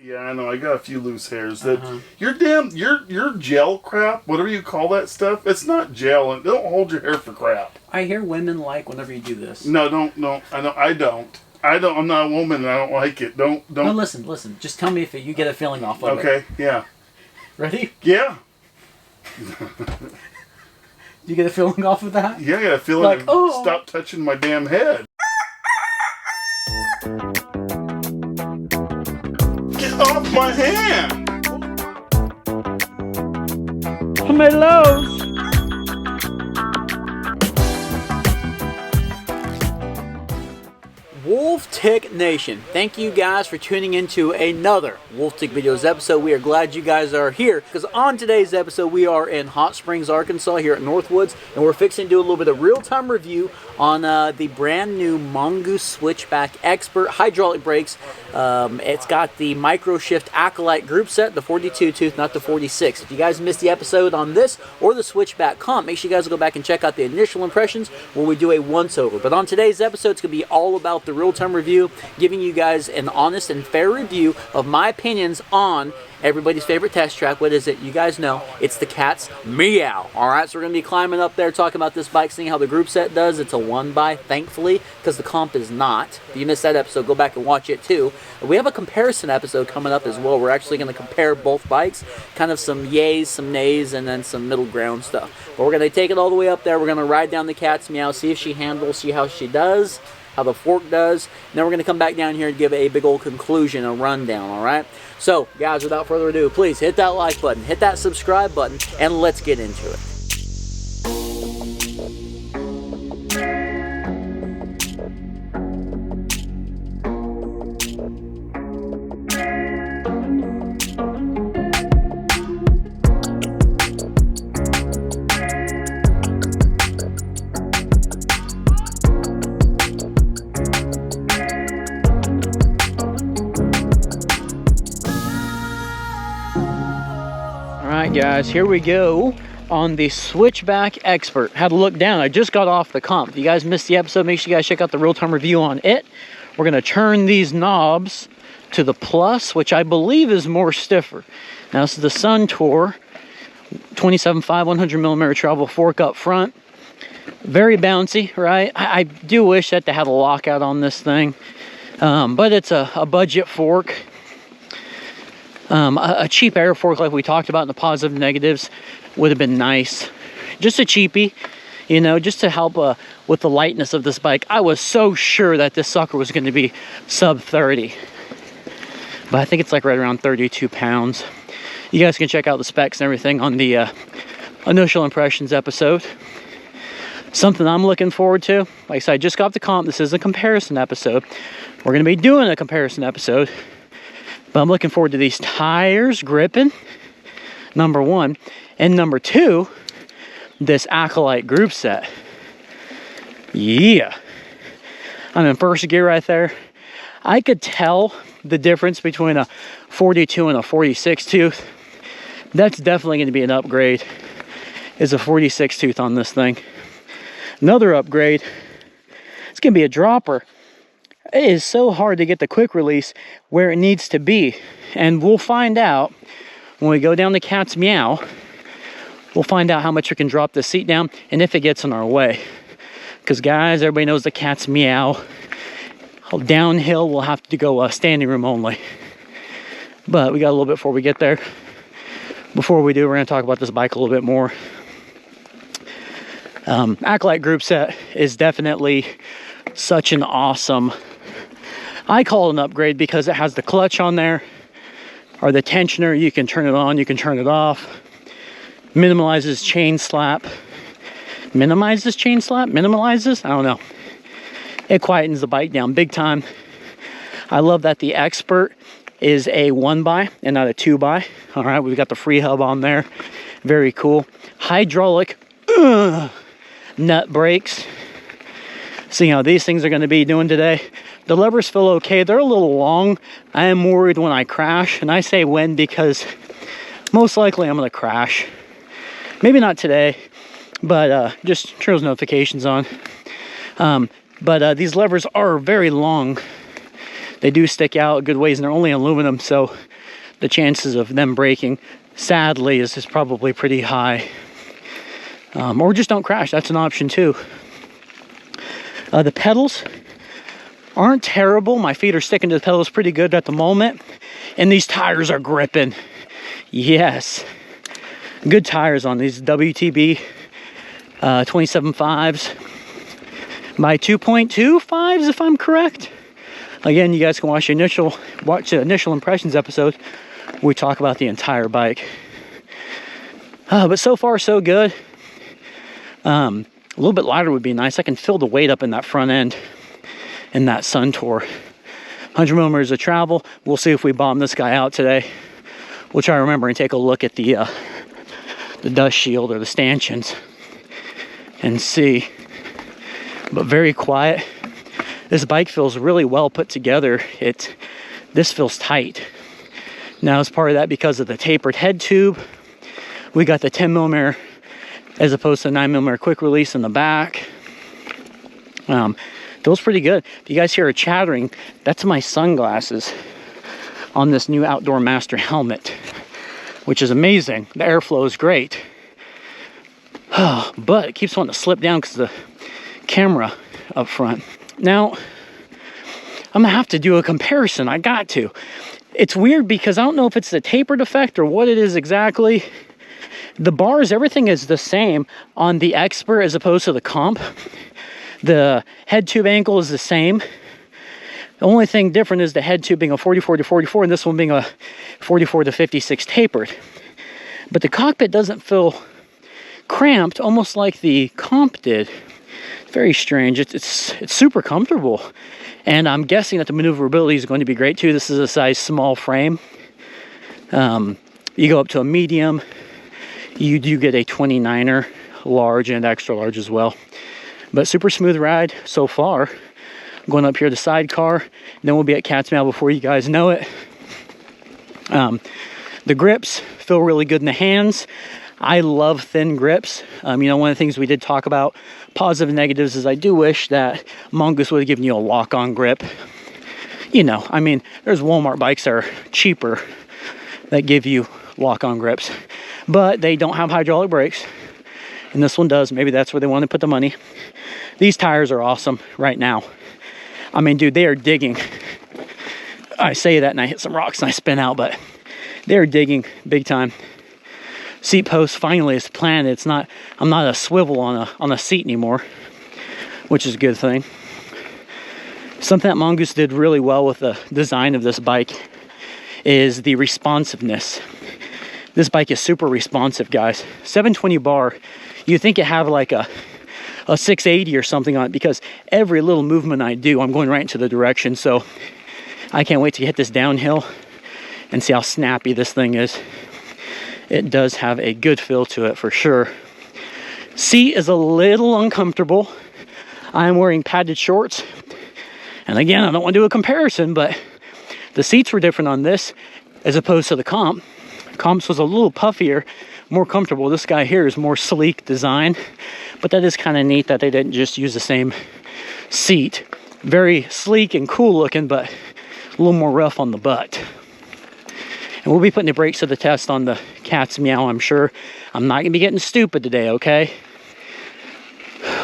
Yeah, I know. I got a few loose hairs. That your gel crap, whatever you call that stuff, it's not gel, and don't hold your hair for crap. I hear women like whenever you do this. No, don't. No, I know. I don't. I'm not a woman, and I don't like it. Don't. No, listen. Just tell me if you get a feeling off of it. Okay. Yeah. Ready? Yeah. Do you get a feeling off of that? Yeah, I got a feeling. Like, oh, stop touching my damn head. Get off my hand! Tomatoes! Wolf Tick Nation, thank you guys for tuning into another Wolf Tick Videos episode. We are glad you guys are here because on today's episode we are in Hot Springs, Arkansas here at Northwoods, and we're fixing to do a little bit of real-time review on the brand new Mongoose Switchback Expert hydraulic brakes. It's got the Micro Shift Acolyte group set, the 42 tooth, not the 46. If you guys missed the episode on this or the Switchback comp, make sure you guys go back and check out the initial impressions when we do a once-over. But on today's episode, it's going to be all about the real-time review, giving you guys an honest and fair review of my opinions on everybody's favorite test track. What is it? You guys know. It's the cat's Meow. Alright, so we're going to be climbing up there, talking about this bike, seeing how the group set does. It's a 1x, thankfully, because the comp is not. If you missed that episode, go back and watch it too. We have a comparison episode coming up as well. We're actually going to compare both bikes, kind of some yays, some nays, and then some middle ground stuff. But we're going to take it all the way up there. We're going to ride down the cat's Meow, see if she handles, see how she does, how the fork does. And then we're going to come back down here and give a big old conclusion, a rundown, alright? So, guys, without further ado, please hit that like button, hit that subscribe button, and let's get into it. Alright guys, here we go on the Switchback Expert. Had to look down, I just got off the comp. If you guys missed the episode, make sure you guys check out the real-time review on it. We're going to turn these knobs to the plus, which I believe is more stiffer. Now this is the Sun Tour 27.5 100mm travel fork up front. Very bouncy, right? I do wish that they had a lockout on this thing, but it's a budget fork. A cheap air fork like we talked about in the positive and negatives would have been nice. Just a cheapie, you know, just to help with the lightness of this bike. I was so sure that this sucker was going to be sub 30. But I think it's like right around 32 pounds. You guys can check out the specs and everything on the initial impressions episode. Something I'm looking forward to. Like I said, I just got the comp. This is a comparison episode. We're going to be doing a comparison episode. But I'm looking forward to these tires gripping, number one. And number two, this Acolyte group set. Yeah. I'm in first gear right there. I could tell the difference between a 42 and a 46 tooth. That's definitely going to be an upgrade, is a 46 tooth on this thing. Another upgrade, it's going to be a dropper. It is so hard to get the quick release where it needs to be. And we'll find out when we go down the cat's Meow. We'll find out how much we can drop the seat down and if it gets in our way. Because guys, everybody knows the cat's Meow. Downhill, we'll have to go standing room only. But we got a little bit before we get there. Before we do, we're going to talk about this bike a little bit more. Acolyte group set is definitely such an awesome, I call it an upgrade because it has the clutch on there, or the tensioner. You can turn it on, you can turn it off. Minimalizes chain slap. Minimizes chain slap? Minimalizes? I don't know. It quietens the bike down big time. I love that the Expert is a 1x and not a 2x. All right, we've got the free hub on there. Very cool. Hydraulic nut brakes. Seeing how these things are going to be doing today. The levers feel okay. They're a little long. I am worried when I crash. And I say when because most likely I'm going to crash. Maybe not today, but just turn those notifications on. But these levers are very long they do stick out a good ways, and they're only aluminum, so the chances of them breaking, sadly, is probably pretty high. Or just don't crash. That's an option too. The pedals aren't terrible. My feet are sticking to the pedals pretty good at the moment, and these tires are gripping. Yes, good tires on these WTB 27.5s by 2.25s, if I'm correct. Again, you guys can watch the initial impressions episode. We talk about the entire bike. But so far, so good. A little bit lighter would be nice. I can feel the weight up in that front end in that Sun Tour. 100 millimeters of travel. We'll see if we bomb this guy out today. We'll try to remember and take a look at the dust shield or the stanchions and see. But very quiet. This bike feels really well put together. This feels tight. Now, as part of that, because of the tapered head tube, we got the 10 millimeter as opposed to 9 millimeter quick release in the back. Feels pretty good. If you guys hear a chattering, that's my sunglasses on this new Outdoor Master helmet, which is amazing. The airflow is great. But it keeps wanting to slip down because of the camera up front. Now, I'm gonna have to do a comparison. I got to. It's weird because I don't know if it's the tapered effect or what it is exactly. The bars, everything is the same on the Expert as opposed to the Comp. The head tube angle is the same. The only thing different is the head tube being a 44 to 44 and this one being a 44 to 56 tapered. But the cockpit doesn't feel cramped, almost like the Comp did. Very strange. It's super comfortable. And I'm guessing that the maneuverability is going to be great too. This is a size small frame. You go up to a medium. You do get a 29er, large and extra large as well. But super smooth ride so far. Going up here to sidecar. Then we'll be at Cat's Meow before you guys know it. The grips feel really good in the hands. I love thin grips. You know, one of the things we did talk about, positive and negatives, is I do wish that Mongoose would have given you a lock-on grip. You know, I mean, there's Walmart bikes that are cheaper that give you lock-on grips, but they don't have hydraulic brakes, and this one does. Maybe that's where they want to put the money. These tires are awesome right now. I mean, dude, they are digging. I say that and I hit some rocks and I spin out, but they're digging big time. Seat post finally is planted. It's not, I'm not a swivel on a seat anymore, which is a good thing. Something that Mongoose did really well with the design of this bike is the responsiveness. This bike is super responsive, guys. 720 bar, you think it have like a 680 or something on it, because every little movement I do, I'm going right into the direction. So I can't wait to hit this downhill and see how snappy this thing is. It does have a good feel to it for sure. Seat is a little uncomfortable. I'm wearing padded shorts. And again, I don't want to do a comparison, but the seats were different on this as opposed to the Comp. Comp's was a little puffier, more comfortable. This guy here is more sleek design, but that is kind of neat that they didn't just use the same seat. Very sleek and cool looking, but a little more rough on the butt. And we'll be putting the brakes to the test on the Cat's Meow, I'm sure. I'm not gonna be getting stupid today, okay?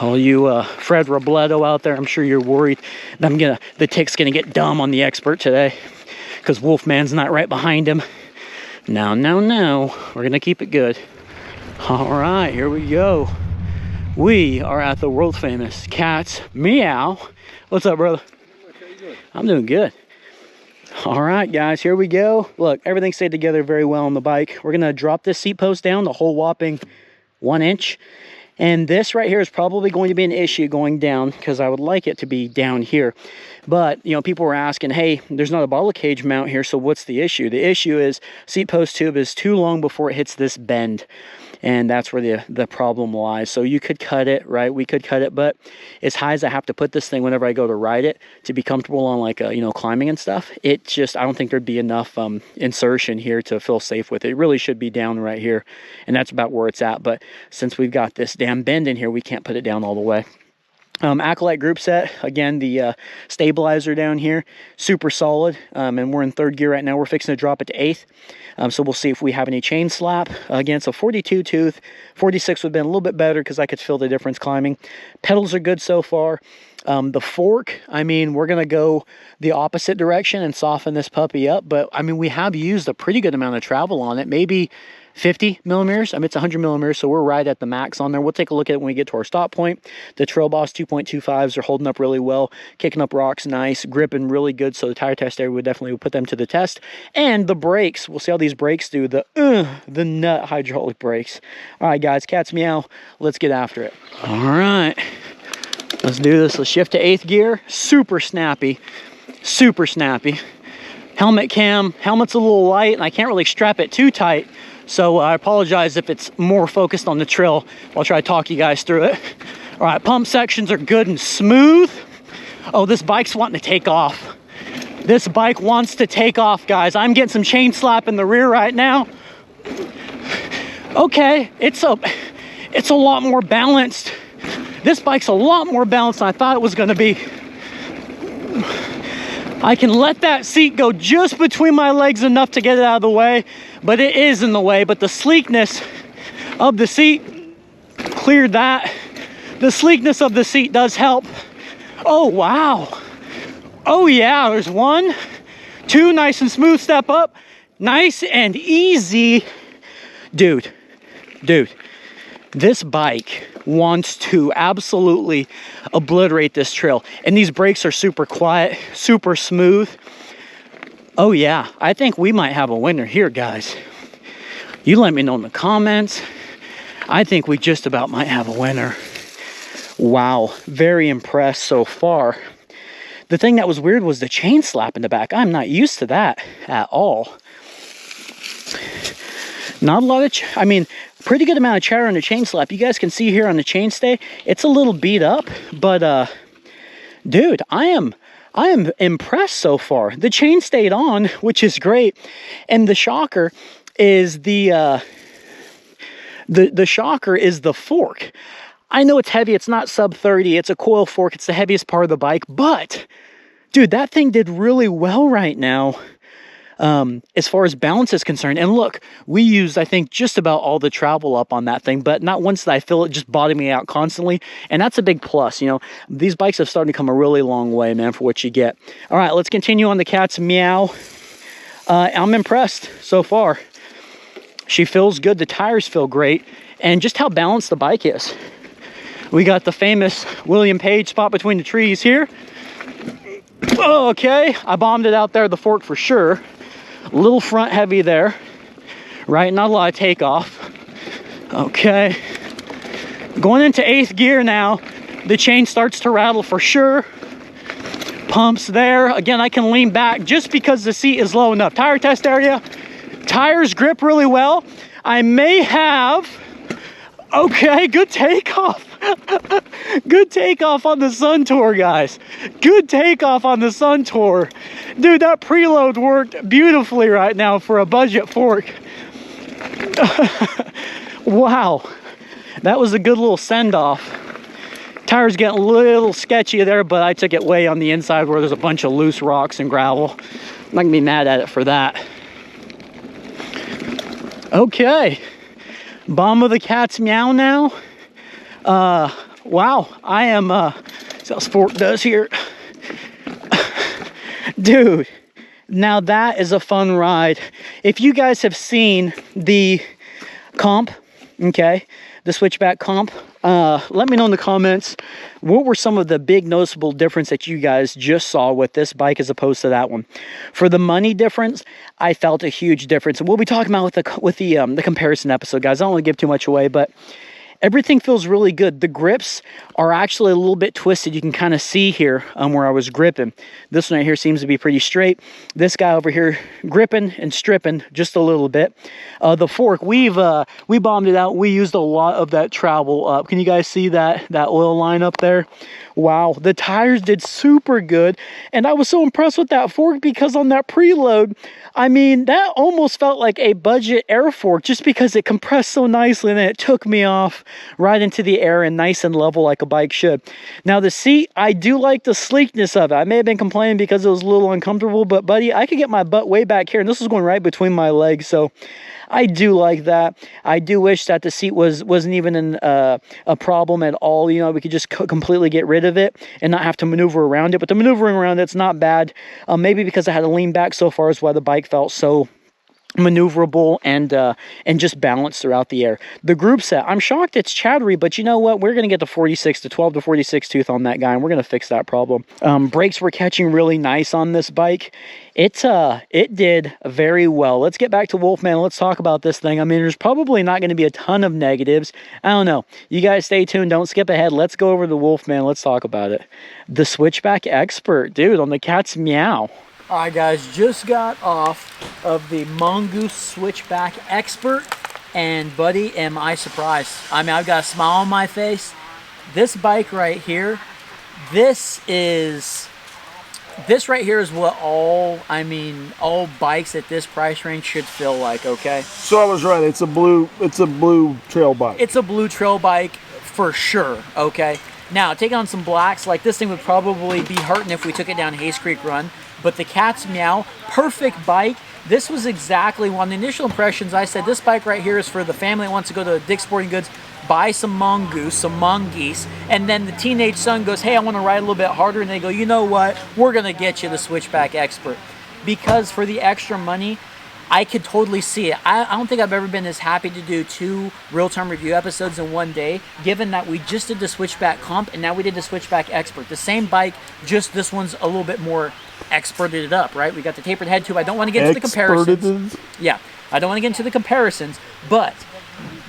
All you Fred Robledo out there, I'm sure you're worried that the tick's gonna get dumb on the Expert today because Wolfman's not right behind him. No, no, no. We're gonna keep it good. All right, here we go. We are at the world famous Cat's Meow. What's up, brother? How you doing? I'm doing good. All right, guys, here we go. Look, everything stayed together very well on the bike. We're gonna drop this seat post down the whole whopping 1 inch. And this right here is probably going to be an issue going down because I would like it to be down here. But, you know, people were asking, hey, there's not a bottle cage mount here, so what's the issue? The issue is seat post tube is too long before it hits this bend. And that's where the problem lies. So you could cut it, right? We could cut it, but as high as I have to put this thing whenever I go to ride it to be comfortable on like, you know, climbing and stuff, it just, I don't think there'd be enough insertion here to feel safe with it. It really should be down right here. And that's about where it's at. But since we've got this damn bend in here, we can't put it down all the way. Acolyte group set, again, the stabilizer down here, super solid, and we're in 3rd gear right now. We're fixing to drop it to 8th, so we'll see if we have any chain slap. Again, it's a 42 tooth, 46 would have been a little bit better because I could feel the difference climbing. Pedals are good so far. The fork, I mean, we're going to go the opposite direction and soften this puppy up, but I mean, we have used a pretty good amount of travel on it, maybe 50 millimeters. I mean, it's 100 millimeters, so we're right at the max on there. We'll take a look at it when we get to our stop point. The Trail Boss 2.25s are holding up really well, kicking up rocks nice, gripping really good, so the tire test area would definitely put them to the test. And the brakes, we'll see how these brakes do, the nut hydraulic brakes. All right, guys, cat's meow. Let's get after it. All right, let's do this. Let's shift to 8th gear. Super snappy, super snappy. Helmet cam, helmet's a little light, and I can't really strap it too tight. So I apologize if it's more focused on the trail. I'll try to talk you guys through it. All right, pump sections are good and smooth. Oh, this bike's wanting to take off. This bike wants to take off, guys. I'm getting some chain slap in the rear right now. Okay, it's a lot more balanced. This bike's a lot more balanced than I thought it was gonna be. I can let that seat go just between my legs enough to get it out of the way, but it is in the way. But the sleekness of the seat cleared that. The sleekness of the seat does help. Oh, wow. Oh, yeah, there's 1, 2, nice and smooth step up. Nice and easy. Dude, this bike wants to absolutely obliterate this trail. And these brakes are super quiet, super smooth. Oh yeah, I think we might have a winner here, guys. You let me know in the comments. I think we just about might have a winner. Wow, very impressed so far. The thing that was weird was the chain slap in the back. I'm not used to that at all. Not a lot of, I mean, pretty good amount of chatter on the chain slap. You guys can see here on the chain stay, it's a little beat up, but dude, I am impressed so far. The chain stayed on, which is great, and the shocker is the shocker is the fork. I know it's heavy, it's not sub 30, it's a coil fork, it's the heaviest part of the bike, but dude, that thing did really well right now. As far as balance is concerned. And look, we used, I think, just about all the travel up on that thing, but not once did I feel it just bottoming out constantly. And that's a big plus, you know. These bikes have started to come a really long way, man, for what you get. All right, let's continue on the cat's meow. I'm impressed so far. She feels good. The tires feel great. And just how balanced the bike is. We got the famous William Page spot between the trees here. Oh, okay, I bombed it out there, the fork for sure. A little front heavy there, right? Not a lot of takeoff. Okay. Going into 8th gear now. The chain starts to rattle for sure. Pumps there. Again, I can lean back just because the seat is low enough. Tire test area. Tires grip really well. I may have... Okay, good takeoff. Good takeoff on the Sun Tour, guys. Good takeoff on the Sun Tour. Dude, that preload worked beautifully right now for a budget fork. Wow. That was a good little send-off. Tires getting a little sketchy there, but I took it way on the inside where there's a bunch of loose rocks and gravel. I'm not gonna be mad at it for that. Okay. Bomb of the cat's meow now. Wow, I am, see how Sport does here. Dude, now that is a fun ride. If you guys have seen the comp, okay, the Switchback comp, let me know in the comments, what were some of the big noticeable difference that you guys just saw with this bike as opposed to that one? For the money difference, I felt a huge difference. And we'll be talking about with the comparison episode, guys. I don't want to give too much away, but everything feels really good. The grips are actually a little bit twisted. You can kind of see here where I was gripping. This one right here seems to be pretty straight. This guy over here gripping and stripping just a little bit. The fork, we bombed it out. We used a lot of that travel up. Can you guys see that oil line up there? Wow, the tires did super good. And I was so impressed with that fork because on that preload, I mean, that almost felt like a budget air fork just because it compressed so nicely and then it took me off. right into the air and nice and level like a bike should. Now the seat, I do like the sleekness of it. I may have been complaining because it was a little uncomfortable, but buddy, I could get my butt way back here, and this was going right between my legs, so I do like that. I do wish that the seat wasn't even a problem at all. You know, we could just completely get rid of it and not have to maneuver around it. But the maneuvering around it's not bad. Maybe because I had to lean back so far is why the bike felt so maneuverable and just balanced throughout the air. The group set, I'm shocked it's chattery, but you know what? We're going to get the 12 to 46 tooth on that guy, and we're going to fix that problem. Brakes were catching really nice on this bike. It did very well. Let's get back to Wolfman. Let's talk about this thing. I mean, there's probably not going to be a ton of negatives. I don't know. You guys stay tuned. Don't skip ahead. Let's go over the Wolfman. Let's talk about it. The Switchback Expert, dude, on the cat's Meow. All right, guys, just got off of the Mongoose Switchback Expert, and buddy, am I surprised. I mean, I've got a smile on my face. This bike right here, this right here is what all bikes at this price range should feel like, okay? So I was right, it's a blue trail bike. It's a blue trail bike for sure, okay? Now, taking on some blacks, like this thing would probably be hurting if we took it down Hayes Creek Run. But the cat's Meow, perfect bike. This was exactly one of the initial impressions. I said this bike right here is for the family that wants to go to Dick's Sporting Goods, buy some mongoose, and then the teenage son goes, hey, I want to ride a little bit harder, and they go, you know what, we're going to get you the Switchback Expert. Because for the extra money, I could totally see it. I don't think I've ever been as happy to do 2 real-time review episodes in one day, given that we just did the Switchback Comp, and now we did the Switchback Expert. The same bike, just this one's a little bit more experted it up, right? We got the tapered head tube. I don't want to get into the comparisons. Yeah, I don't want to get into the comparisons, but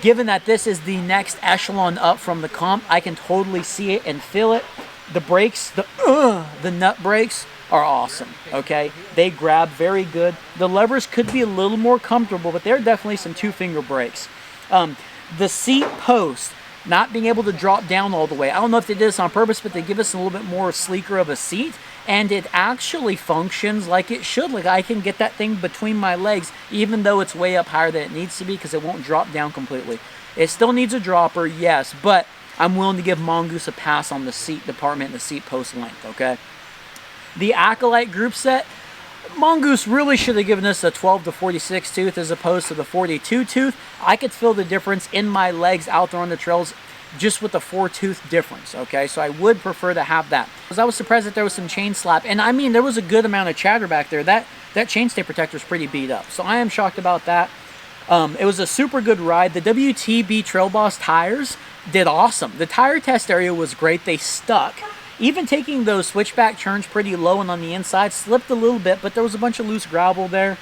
given that this is the next echelon up from the Comp, I can totally see it and feel it. The brakes, the nut brakes are awesome, okay? They grab very good. The levers could be a little more comfortable, but they're definitely some 2-finger brakes. The seat post, not being able to drop down all the way. I don't know if they did this on purpose, but they give us a little bit more sleeker of a seat, and it actually functions like it should. Like I can get that thing between my legs, even though it's way up higher than it needs to be, because it won't drop down completely. It still needs a dropper, yes, but I'm willing to give Mongoose a pass on the seat department and the seat post length, okay? The Acolyte group set, Mongoose really should have given us a 12 to 46 tooth as opposed to the 42 tooth. I could feel the difference in my legs out there on the trails just with the 4-tooth difference, okay? So I would prefer to have that. Because I was surprised that there was some chain slap, and I mean, there was a good amount of chatter back there. That chainstay protector is pretty beat up, so I am shocked about that. It was a super good ride. The Mtb Trail Boss tires did awesome. The tire test area was great. They stuck. Even taking those switchback turns pretty low and on the inside, slipped a little bit, but there was a bunch of loose gravel there.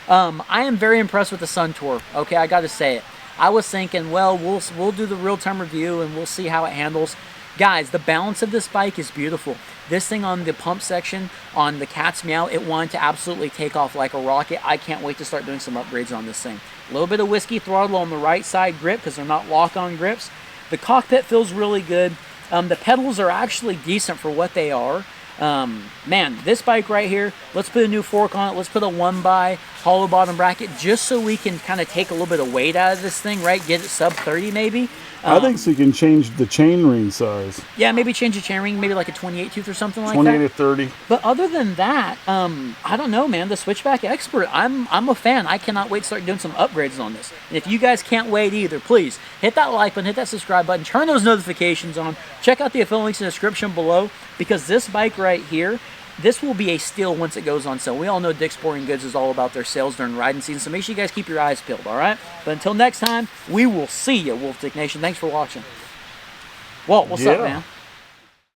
I am very impressed with the Sun Tour, okay? I got to say it. I was thinking, well, we'll do the real-time review and we'll see how it handles. Guys, the balance of this bike is beautiful. This thing on the pump section, on the cat's Meow, it wanted to absolutely take off like a rocket. I can't wait to start doing some upgrades on this thing. A little bit of whiskey throttle on the right side grip because they're not lock-on grips. The cockpit feels really good. The pedals are actually decent for what they are. Man, this bike right here, let's put a new fork on it. Let's put a 1x hollow bottom bracket just so we can kind of take a little bit of weight out of this thing, right? Get it sub 30 maybe. I think so you can change the chain ring size. Yeah, maybe change the chain ring, maybe like a 28 tooth or something like 28 that. 28 to 30. But other than that, I don't know, man. The Switchback Expert, I'm a fan. I cannot wait to start doing some upgrades on this. And if you guys can't wait either, please hit that like button, hit that subscribe button, turn those notifications on. Check out the affiliate links in the description below, because this bike right here, this will be a steal once it goes on sale. We all know Dick's Sporting Goods is all about their sales during riding season, so make sure you guys keep your eyes peeled, all right? But until next time, we will see you, Wolf Dick Nation. Thanks for watching. Walt, what's up, man?